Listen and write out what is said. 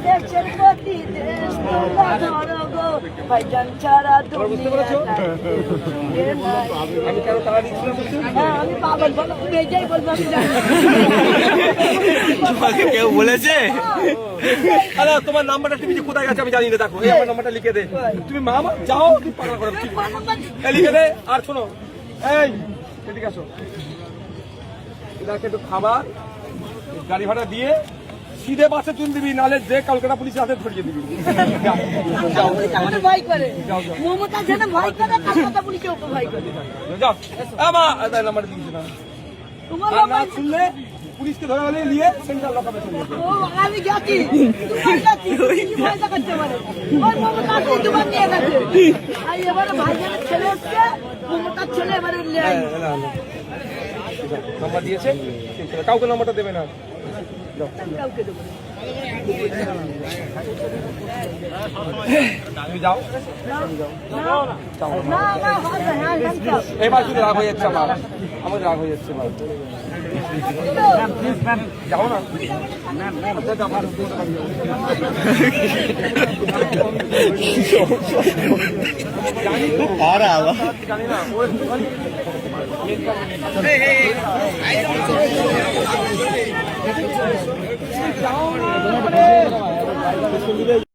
দেশের প্রতি দেশ তোমরা ধরো গো, ভাইজান ছাড়া দুনিয়াটা আমি কেন তারা দিচ্ছিলাম? হ্যাঁ, আমি পাগল বলো, তুমি এই যাই বলবো আমি জানি। তোমাকে কেউ বলেছে? আরে তোমার নাম্বারটা তুমি যে কোথায় আছে আমি জানি না, দেখো এই আমার নাম্বারটা লিখে দে। তুমি মামা যাও, তুমি পাগল করো, ঠিক এই লিখে দে। আর শোনো, এই এদিকে আসো, এদেরকে একটু খাবার গাড়ি ভাড়া দিয়ে সিধে বাসে তুলে দিবি, নাহলে যে কলকাতা পুলিশের হাতে ধরিয়ে দিবি। আমাকে ভয় করে, মমতা যেন ভয় করে, কলকাতা পুলিশে ওকে ভয় করে। যাও আমা নাম্বার দিয়েছি না, তোমার আর না শুনলে পুলিশকে ধরে হলে নিয়ে সেন্ট্রাল লকআপে চলে যাবে। ও আমি গেছি, দুবার গেছি, কি ভয়টা করতে পারে? ওই মমতা আসলে দুবার নিয়ে গেছে। আর এবারে ভাইজানের ছেলে এসছে, মমতার ছেলে এবারে নিয়ে আসছে। নাম্বার দিয়েছে, কাউকে নাম্বারটা দেবে না। যাও কাউকে দেবো না। তুমি যাও, না, না, হয় না, হ্যাঁ, হ্যাঁ, যাও। এবার শুধু রাগ হয়ে যাচ্ছে আমার, আমার রাগ হয়ে যাচ্ছে এবার। যাও না, জানি না ও একটুখানি